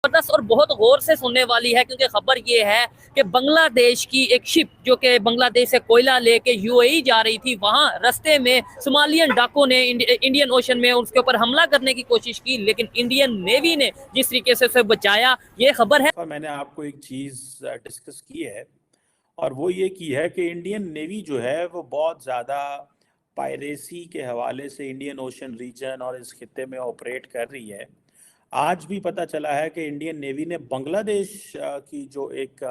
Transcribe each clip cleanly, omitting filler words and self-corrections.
जबरदस्त और बहुत गौर से सुनने वाली है, क्योंकि खबर ये है कि बांग्लादेश की एक शिप जो कि बांग्लादेश से कोयला लेके यूएई जा रही थी, वहां रास्ते में सोमालियन डाकुओं ने इंडियन ओशन में उसके ऊपर हमला करने की कोशिश की, लेकिन इंडियन नेवी ने जिस तरीके से उसे बचाया, ये खबर है। मैंने आपको एक चीज डिस्कस की है और वो ये की है कि इंडियन नेवी जो है वो बहुत ज़्यादा पायरेसी के हवाले से इंडियन ओशन रीजन और इस खित्ते में ऑपरेट कर रही है। आज भी पता चला है कि इंडियन नेवी ने बांग्लादेश की जो एक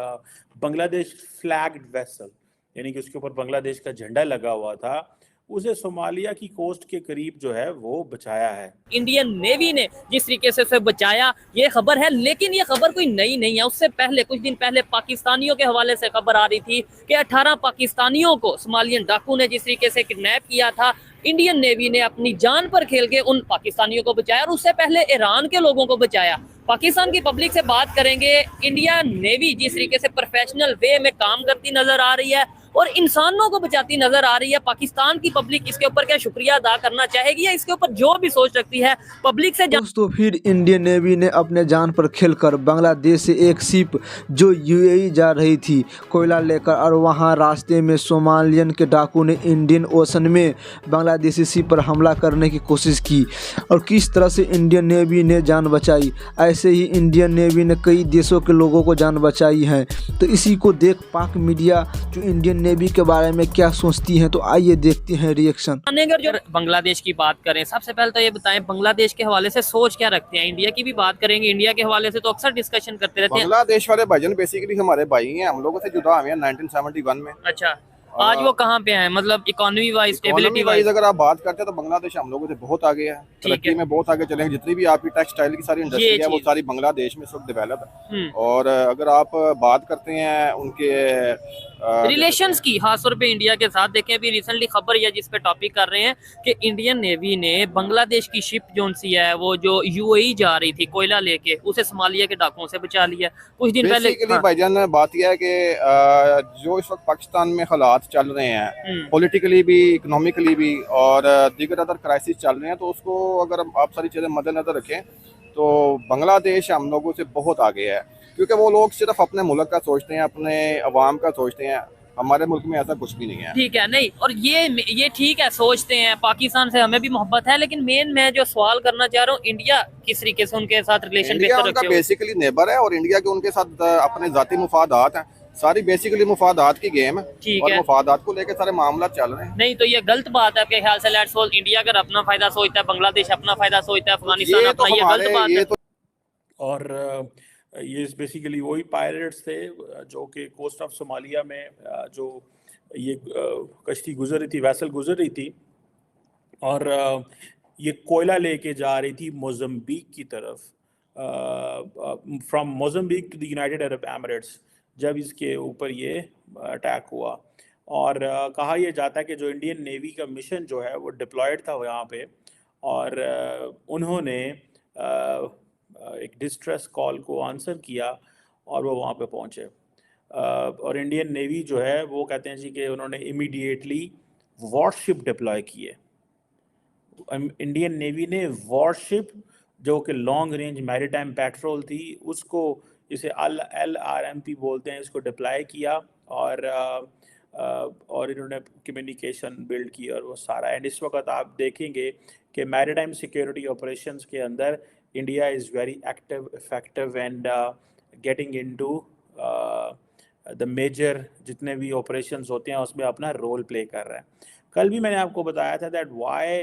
बांग्लादेश फ्लैग्ड वेसल, यानी कि उसके ऊपर बांग्लादेश का झंडा लगा हुआ था, उसे सोमालिया की कोस्ट के करीब जो है वो बचाया है। इंडियन नेवी ने जिस तरीके से उसे बचाया, ये खबर है। लेकिन ये खबर कोई नई नहीं है। उससे पहले कुछ दिन पहले पाकिस्तानियों के हवाले से खबर आ रही थी कि 18 पाकिस्तानियों को सोमालियन डाकू ने जिस तरीके से किडनैप किया था, इंडियन नेवी ने अपनी जान पर खेल के उन पाकिस्तानियों को बचाया और उससे पहले ईरान के लोगों को बचाया। पाकिस्तान की पब्लिक से बात करेंगे, इंडियन नेवी जिस तरीके से प्रोफेशनल वे में काम करती नजर आ रही है और इंसानों को बचाती नजर आ रही है, पाकिस्तान की पब्लिक इसके ऊपर क्या शुक्रिया अदा करना चाहेगी या इसके ऊपर जो भी सोच सकती है पब्लिक से। दोस्तों, फिर इंडियन नेवी ने अपने जान पर खेलकर बांग्लादेश से एक शिप जो यूएई जा रही थी कोयला लेकर, और वहां रास्ते में सोमालियन के डाकू ने इंडियन ओशन में बांग्लादेशी शिप पर हमला करने की कोशिश की और किस तरह से इंडियन नेवी ने जान बचाई। ऐसे ही इंडियन नेवी ने कई देशों के लोगों को जान बचाई है। तो इसी को देख पाक मीडिया जो इंडियन नेवी के बारे में क्या सोचती हैं, तो आइए देखते हैं रिएक्शन। अगर जो बांग्लादेश की बात करें, सबसे पहले तो ये बताएं बांग्लादेश के हवाले से सोच क्या रखते हैं। इंडिया की भी बात करेंगे, इंडिया के हवाले से तो अक्सर डिस्कशन करते रहते हैं। बांग्लादेश वाले भाईजान बेसिकली हमारे भाई हैं, हम लोगों से जुदा हुए हैं 1971 में। अच्छा, आज वो कहाँ पे हैं, मतलब इकोनॉमी वाइज, स्टेबिलिटी वाइज अगर आप बात करते हैं तो बांग्लादेश हम लोगों से बहुत आगे है, तरक्की में बहुत आगे चले हैं। जितनी भी आपकी टेक्सटाइल की सारी इंडस्ट्री है वो सारी बांग्लादेश में सब डेवलप है। और अगर आप बात करते हैं उनके रिलेशंस की, खासतौर पे इंडिया के साथ, देखें अभी रिसेंटली खबर यह जिस पे टॉपिक कर रहे हैं कि इंडियन नेवी ने बांग्लादेश की शिप जोन सी है वो जो यूएई जा रही थी कोयला लेके, उसे सोमालिया के डाकुओं से बचा लिया कुछ दिन पहले। भाईजान बात यह है कि जो इस वक्त पाकिस्तान में हालात चल रहे हैं, पॉलिटिकली भी, इकोनॉमिकली भी और दीगर अदर क्राइसिस चल रहे हैं, तो उसको अगर आप सारी चीज़ें मद्देनजर रखें तो बांग्लादेश हम लोगों से बहुत आगे है, क्योंकि वो लोग सिर्फ अपने मुल्क का सोचते हैं, अपने अवाम का सोचते हैं। हमारे मुल्क में ऐसा कुछ भी नहीं है। ठीक है, नहीं, और ये ठीक है, सोचते हैं, पाकिस्तान से हमें भी मोहब्बत है, लेकिन मेन मैं जो सवाल करना चाह रहा हूँ, इंडिया किस तरीके से उनके साथ रिलेशन बेहतर रखते हैं। बेसिकली नेबर है और इंडिया के उनके साथ अपने जाती मुफादात हैं। सारी बेसिकली मुफादात की गेम है और मुफादात को लेकर सारे मामला चल रहे हैं। नहीं तो ये गलत बात है आपके ख्याल से? लेट्स सपोज इंडिया अगर अपना फायदा सोचता है, बांग्लादेश अपना फायदा सोचता है, अफगानिस्तान अपना, ये गलत बात है। और ये बेसिकली वही पायरेट्स थे जो कि कोस्ट ऑफ सोमालिया में जो ये कश्ती गुजर रही थी, वैसल गुजर रही थी, और ये कोयला लेके जा रही थी मोज़म्बिक की तरफ, from Mozambique to the United Arab Emirates, जब इसके ऊपर ये अटैक हुआ। और कहा यह जाता है कि जो इंडियन नेवी का मिशन जो है वो डिप्लॉयड था यहाँ पे, और उन्होंने एक डिस्ट्रेस कॉल को आंसर किया और वो वहाँ पे पहुँचे। और इंडियन नेवी जो है वो कहते हैं जी कि उन्होंने इमीडिएटली वॉरशिप डिप्लॉय किए। इंडियन नेवी ने वॉरशिप जो कि लॉन्ग रेंज मैरीटाइम पेट्रोल थी, उसको, इसे LRMP बोलते हैं, इसको डिप्लॉय किया और इन्होंने कम्युनिकेशन बिल्ड की और वो सारा। एंड इस वक्त आप देखेंगे कि मैरीटाइम सिक्योरिटी ऑपरेशंस के अंदर India is very active, effective and getting into the major जितने भी ऑपरेशंस होते हैं उसमें अपना रोल प्ले कर रहा है। कल भी मैंने आपको बताया था that why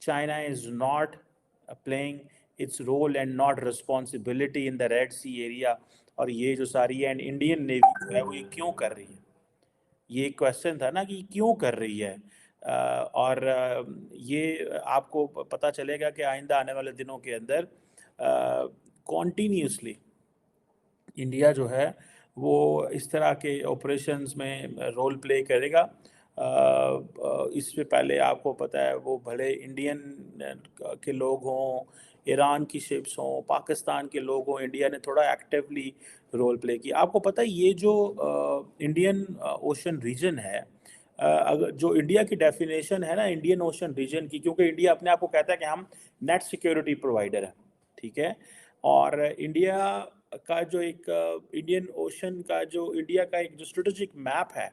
China is not playing its role and not responsibility in the Red Sea area, और ये जो सारी है, एंड इंडियन नेवी जो है वो ये क्यों कर रही है, ये क्वेश्चन था ना कि क्यों कर रही है। और ये आपको पता चलेगा कि आइंदा आने वाले दिनों के अंदर कॉन्टीन्यूसली इंडिया जो है वो इस तरह के ऑपरेशंस में रोल प्ले करेगा। इससे पहले आपको पता है वो भले इंडियन के लोग हों, ईरान की शिप्स हों, पाकिस्तान के लोग हों, इंडिया ने थोड़ा एक्टिवली रोल प्ले किया। आपको पता है ये जो इंडियन ओशन रीजन है, अगर जो इंडिया की डेफिनेशन है ना इंडियन ओशन रीजन की, क्योंकि इंडिया अपने आप को कहता है कि हम नेट सिक्योरिटी प्रोवाइडर है, ठीक है, और इंडिया का जो एक इंडियन ओशन का जो इंडिया का एक जो स्ट्रेटेजिक मैप है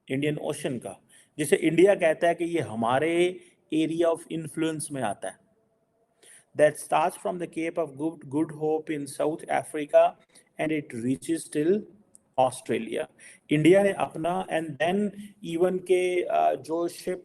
इंडियन ओशन का, जिसे इंडिया कहता है कि ये हमारे एरिया ऑफ इन्फ्लुएंस में आता है, that starts from the Cape of Good Hope in South Africa and it reaches till Australia. India ने अपना एंड देन इवन के जो शिप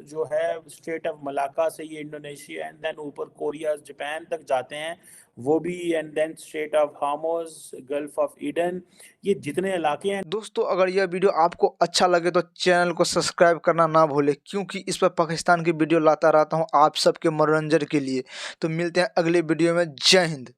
जो है स्ट्रेट ऑफ मलाका से ये इंडोनेशिया एंड देन ऊपर कोरिया जापान तक जाते हैं वो भी, and then strait of Hormuz, gulf of Aden, ये जितने इलाके हैं। दोस्तों अगर यह वीडियो आपको अच्छा लगे तो चैनल को सब्सक्राइब करना ना भूलें, क्योंकि इस पर पाकिस्तान की वीडियो लाता रहता हूं आप सबके मनोरंजन के लिए। तो मिलते हैं अगले वीडियो में। जय हिंद।